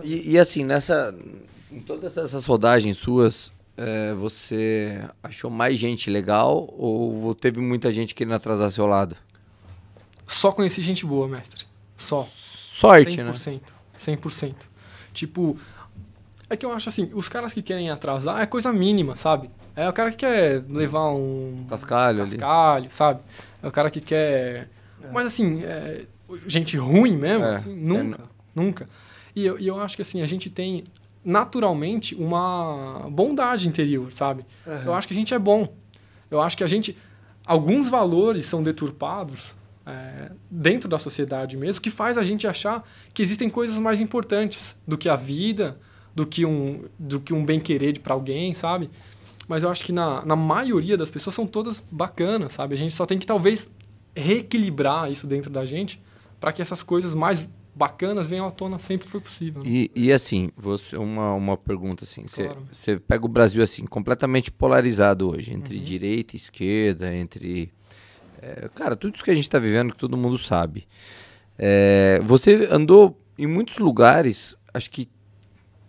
E assim, em todas essas rodagens suas, você achou mais gente legal ou teve muita gente querendo atrasar seu lado? Só conheci gente boa, mestre. Só. Sorte, né? 100%. 100%. Tipo, é que eu acho assim, os caras que querem atrasar é coisa mínima, sabe? É o cara que quer levar um Cascalho ali. cascalho, sabe? É o cara que quer... Mas assim, gente ruim mesmo, assim, nunca. E eu acho que assim, a gente tem naturalmente uma bondade interior, sabe? Eu acho que a gente é bom. Eu acho que alguns valores são deturpados dentro da sociedade mesmo, que faz a gente achar que existem coisas mais importantes do que a vida, do que um bem-querer para alguém, sabe? Mas eu acho que na maioria das pessoas são todas bacanas, sabe? A gente só tem que talvez reequilibrar isso dentro da gente para que essas coisas mais bacanas venham à tona sempre que for possível. Né? E assim, uma pergunta assim, Claro. você pega o Brasil assim, completamente polarizado hoje, entre direita e esquerda, entre... cara, tudo isso que a gente está vivendo, que todo mundo sabe. Você andou em muitos lugares, acho que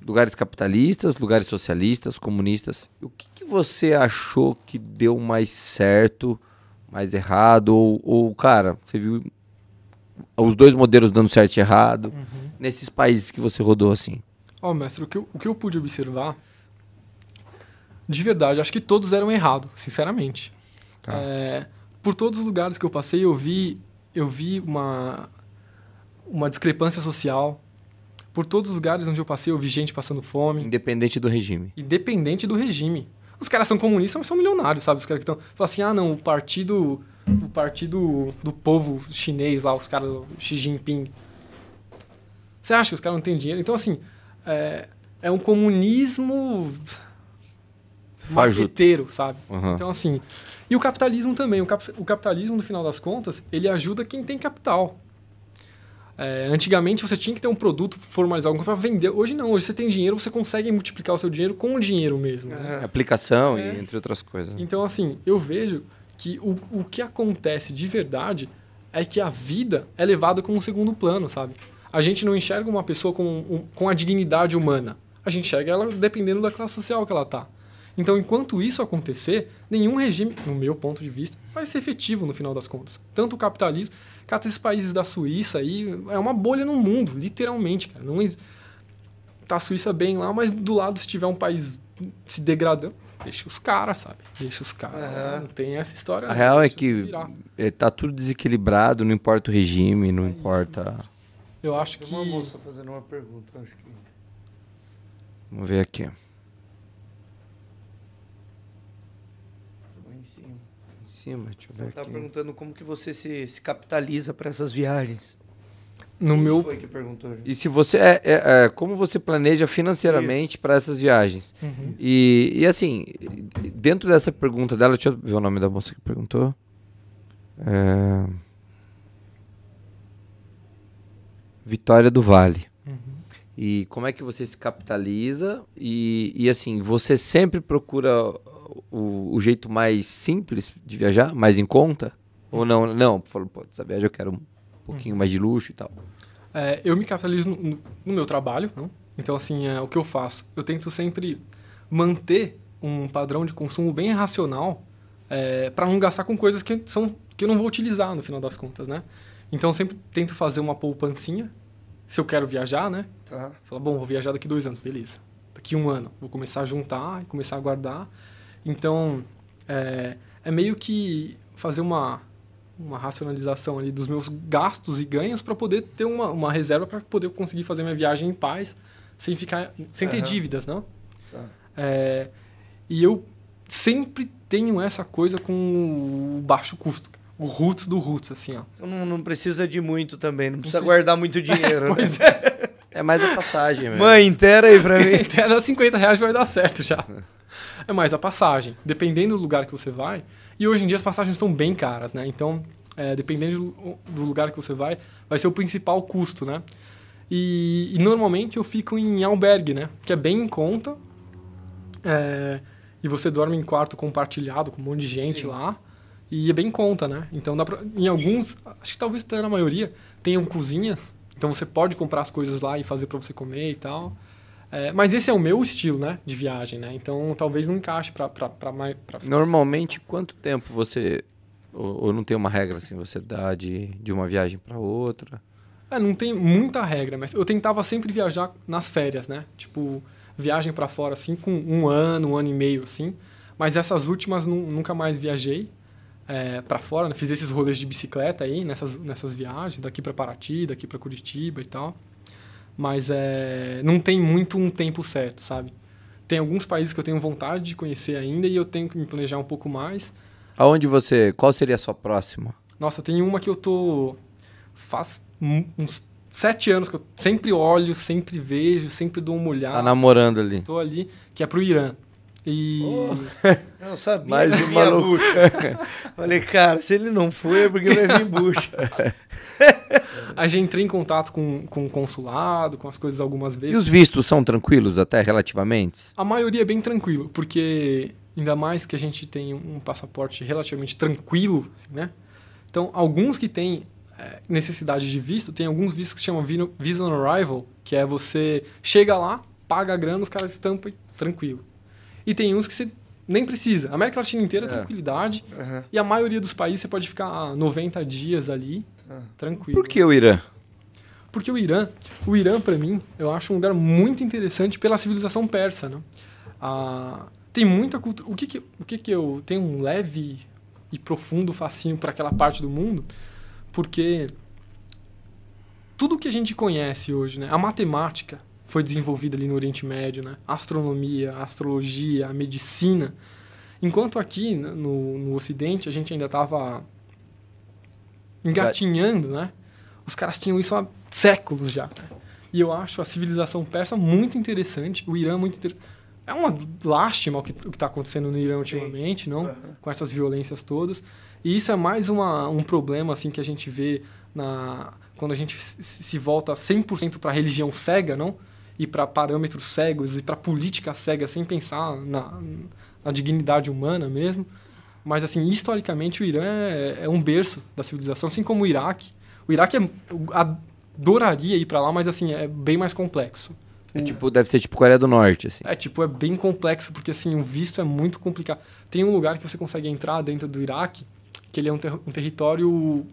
lugares capitalistas, lugares socialistas, comunistas. O que você achou que deu mais certo, mais errado? Ou cara, você viu os dois modelos dando certo e errado nesses países que você rodou assim? Mestre, o que eu pude observar, de verdade, acho que todos eram errados, sinceramente. Tá. Por todos os lugares que eu passei, eu vi uma discrepância social. Por todos os lugares onde eu passei, eu vi gente passando fome. Independente do regime. Independente do regime. Os caras são comunistas, mas são milionários, sabe? Os caras que estão... Falam assim, não, o partido do povo chinês lá, os caras, Xi Jinping. Você acha que os caras não têm dinheiro? Então, assim, é um comunismo marqueteiro, sabe? Então, assim... E o capitalismo também. O capitalismo, no final das contas, ele ajuda quem tem capital. Antigamente você tinha que ter um produto, formalizar alguma coisa para vender. Hoje não, hoje você tem dinheiro, você consegue multiplicar o seu dinheiro com o dinheiro mesmo. Né? Aplicação e entre outras coisas. Então, assim, eu vejo que o que acontece de verdade é que a vida é levada como um segundo plano, sabe? A gente não enxerga uma pessoa com a dignidade humana. A gente enxerga ela dependendo da classe social que ela tá. Então, enquanto isso acontecer, nenhum regime, no meu ponto de vista, vai ser efetivo no final das contas. Tanto o capitalismo... Cara, esses países da Suíça aí é uma bolha no mundo, literalmente, cara. Não tá a Suíça bem lá, mas do lado, se tiver um país se degradando, deixa os caras, sabe? Deixa os caras. Não tem essa história. A real é que tá tudo desequilibrado, não importa o regime, não importa... Eu acho que... Tem uma moça fazendo uma pergunta, acho que... Vamos ver aqui. Deixa eu ver Ela tava aqui. perguntando como que você se capitaliza para essas viagens. Quem foi que perguntou? Gente? E se você como você planeja financeiramente para essas viagens? E assim, dentro dessa pergunta dela, deixa eu ver o nome da moça que perguntou. Vitória do Vale. E como é que você se capitaliza? E assim, você sempre procura o jeito mais simples de viajar, mais em conta? Ou não? Não, falou, pô, essa viagem eu quero um pouquinho mais de luxo e tal. Eu me capitalizo no meu trabalho, não? Então, assim, o que eu faço? Eu tento sempre manter um padrão de consumo bem racional para não gastar com coisas que eu não vou utilizar no final das contas, né? Então, eu sempre tento fazer uma poupancinha, se eu quero viajar, né? Tá. Fala, bom, vou viajar daqui 2 anos, beleza. Daqui 1 ano, vou começar a juntar e começar a guardar. Então, é meio que fazer uma racionalização ali dos meus gastos e ganhos para poder ter uma reserva para poder conseguir fazer minha viagem em paz, sem ter dívidas, não? Tá. E eu sempre tenho essa coisa com o baixo custo. O roots do roots, assim, ó. Então não precisa de muito também, não precisa guardar muito dinheiro. Pois né? É mais a passagem mesmo. Mãe, inteira aí pra mim. Até 50 reais vai dar certo já. É mais a passagem. Dependendo do lugar que você vai. E hoje em dia as passagens estão bem caras, né? Então, dependendo do lugar que você vai ser o principal custo, né? E normalmente eu fico em albergue, né? Que é bem em conta. E você dorme em quarto compartilhado com um monte de gente lá. E é bem em conta, né? Então, em alguns, acho que talvez até na maioria, tenham cozinhas Então você pode comprar as coisas lá e fazer para você comer e tal. Mas esse é o meu estilo, né, de viagem, né? Então talvez não encaixe para Normalmente, quanto tempo você... Ou não tem uma regra assim, você dá de uma viagem para outra? Não tem muita regra, mas eu tentava sempre viajar nas férias, né? Tipo, viagem para fora, assim, com um ano e meio, assim. Mas essas últimas nunca mais viajei para fora, né? Fiz esses rolês de bicicleta aí, nessas viagens, daqui para Paraty, daqui para Curitiba e tal. Mas não tem muito um tempo certo, sabe? Tem alguns países que eu tenho vontade de conhecer ainda e eu tenho que me planejar um pouco mais. Qual seria a sua próxima? Nossa, tem uma que eu tô... Faz uns 7 anos que eu sempre olho, sempre vejo, sempre dou uma olhada. Tá namorando ali. Tô ali, que é pro Irã. E... Eu não sabia mais que uma vinha bucha. Falei, cara, se ele não foi é porque vai vir bucha. Aí já entrei em contato com o consulado, com as coisas algumas vezes. E os vistos são tranquilos até relativamente? A maioria é bem tranquilo, porque ainda mais que a gente tem um passaporte relativamente tranquilo, né? Então, alguns que têm necessidade de visto, tem alguns vistos que se chamam Visa on Arrival, que é você chega lá, paga a grana, os caras estampam e tranquilo. E tem uns que você nem precisa. A América Latina inteira é tranquilidade. Uhum. E a maioria dos países você pode ficar 90 dias ali, tranquilo. Por que o Irã? Porque o Irã para mim, eu acho um lugar muito interessante pela civilização persa, né? Tem muita cultura. O que eu tenho um leve e profundo fascínio para aquela parte do mundo? Porque tudo que a gente conhece hoje, né? A matemática foi desenvolvida ali no Oriente Médio, né? A astronomia, a astrologia, a medicina. Enquanto aqui no Ocidente a gente ainda estava engatinhando, né? Os caras tinham isso há séculos já. E eu acho a civilização persa muito interessante, o Irã muito interessante. É uma lástima o que está acontecendo no Irã ultimamente, não? Uhum. Com essas violências todas. E isso é mais um problema assim, que a gente vê quando a gente se volta 100% para a religião cega, não? E para parâmetros cegos, e para política cega, sem pensar na dignidade humana mesmo. Mas, assim, historicamente, o Irã é um berço da civilização, assim como o Iraque. O Iraque eu adoraria ir para lá, mas, assim, é bem mais complexo. Deve ser tipo Coreia do Norte, assim. É bem complexo, porque, assim, o visto é muito complicado. Tem um lugar que você consegue entrar dentro do Iraque, que ele é um território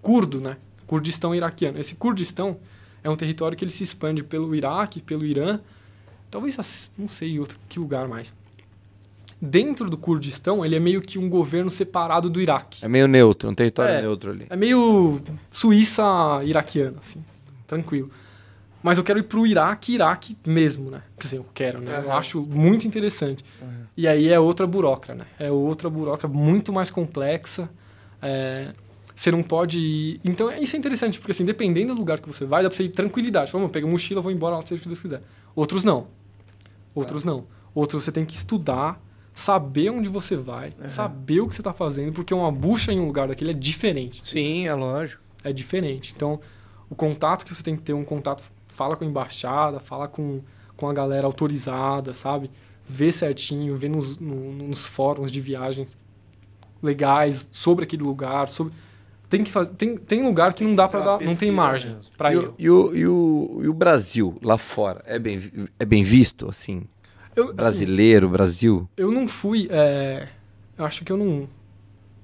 curdo, né? Kurdistão iraquiano. Esse Kurdistão é um território que ele se expande pelo Iraque, pelo Irã, talvez, não sei, que lugar mais. Dentro do Kurdistão, ele é meio que um governo separado do Iraque. É meio neutro, um território neutro ali. É meio Suíça iraquiana, assim, tranquilo. Mas eu quero ir pro Iraque mesmo, né? Quer dizer, eu quero, né? Uhum. Eu acho muito interessante. Uhum. E aí é outra burocracia, né? É outra burocracia muito mais complexa. Você não pode ir... Então, isso é interessante, porque assim, dependendo do lugar que você vai, dá pra você ir tranquilidade. Vamos pegar mochila, vou embora, seja o que Deus quiser. Outros não. Outros você tem que estudar, saber onde você vai, saber o que você tá fazendo, porque uma bucha em um lugar daquele é diferente. Sim, é lógico. É diferente. Então, o contato que você tem que ter, fala com a embaixada, fala com a galera autorizada, sabe? Vê certinho, vê nos fóruns de viagens legais sobre aquele lugar, tem lugar que não dá para dar, não tem margem para ir. E o Brasil lá fora é bem visto, assim? Brasileiro, assim, Brasil? Eu não fui, eu acho que eu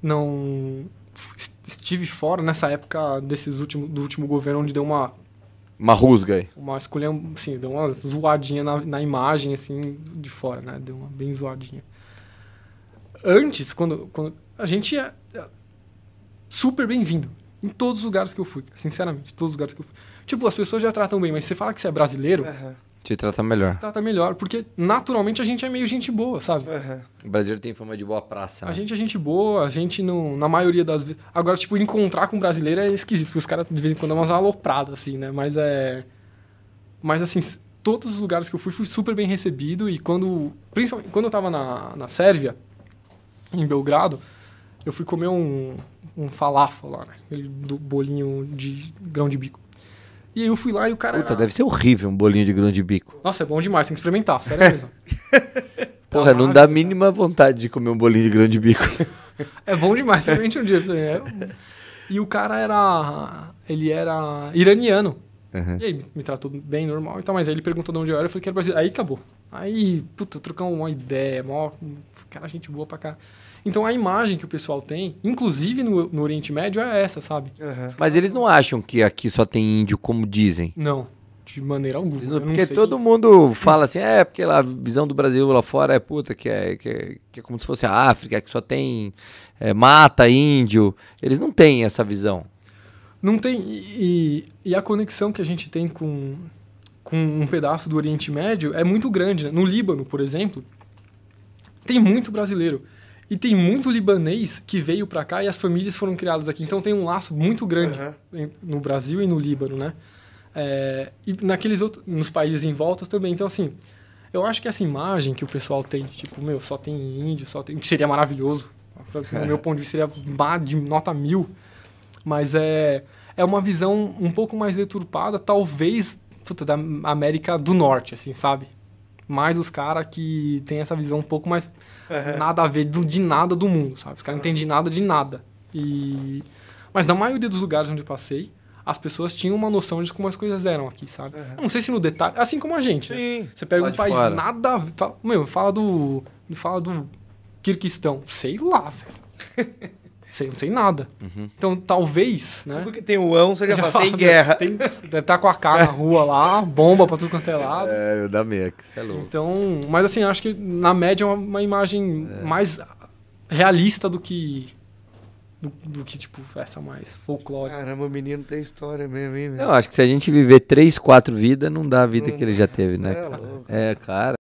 não estive fora nessa época do último governo, onde deu uma rusga aí. Uma escolha, assim, deu uma zoadinha na imagem, assim, de fora, né? Deu uma bem zoadinha. Antes, quando a gente é super bem-vindo em todos os lugares que eu fui, sinceramente, todos os lugares que eu fui. Tipo, as pessoas já tratam bem, mas você fala que você é brasileiro... Te trata melhor. Te trata melhor, porque naturalmente a gente é meio gente boa, sabe? O brasileiro tem fama de boa praça. Né? A gente é gente boa, a gente não... Na maioria das vezes... Agora, tipo, encontrar com um brasileiro é esquisito, porque os caras de vez em quando dão umas alopradas, assim, né? Mas, assim, todos os lugares que eu fui super bem recebido e principalmente quando eu tava na Sérvia, em Belgrado, eu fui comer um falafel lá, né? Aquele bolinho de grão de bico. E aí eu fui lá e o cara... deve ser horrível um bolinho de grão de bico. Nossa, é bom demais, tem que experimentar, sério mesmo. Porra, não dá a mínima vontade de comer um bolinho de grão de bico. É bom demais, experimente um dia. E o cara ele era iraniano. E aí me tratou bem, normal e tal, mas aí ele perguntou de onde eu era, eu falei que era brasileiro. Aí acabou. Aí, puta, trocamos uma ideia, cara, gente boa pra cá. Então a imagem que o pessoal tem, inclusive no Oriente Médio, é essa, sabe? Mas eles não acham que aqui só tem índio, como dizem? Não, de maneira alguma. Porque todo mundo fala assim, porque lá, a visão do Brasil lá fora é puta, que é como se fosse a África, que só tem mata, índio. Eles não têm essa visão. Não tem, e a conexão que a gente tem com um pedaço do Oriente Médio é muito grande, né? No Líbano, por exemplo, tem muito brasileiro. E tem muito libanês que veio para cá e as famílias foram criadas aqui. Então tem um laço muito grande no Brasil e no Líbano, né? E nos países em volta também. Então, assim, eu acho que essa imagem que o pessoal tem, tipo, só tem índio, que seria maravilhoso. No meu ponto de vista, seria de nota 1000. Mas é uma visão um pouco mais deturpada, talvez, da América do Norte, assim, sabe? Mais os caras que tem essa visão um pouco mais nada a ver de nada do mundo, sabe? Os caras não entendem nada de nada. Mas na maioria dos lugares onde eu passei, as pessoas tinham uma noção de como as coisas eram aqui, sabe? Eu não sei se no detalhe... Assim como a gente, né? Você pega um país nada a ver... Fala do Quirquistão. Sei lá, velho. Não sei nada. Então, talvez, né? Tudo que tem o ão, você já fala, tem guerra. Deve estar com a cara na rua lá, bomba pra tudo quanto é lado. Eu da meia, que você é louco. Então, mas assim, acho que na média é uma imagem mais realista do que, tipo, essa mais folclórica. Caramba, o menino tem história mesmo, hein? Não, acho que se a gente viver 3, 4 vidas, não dá a vida que ele já teve, né? Cara? Cara.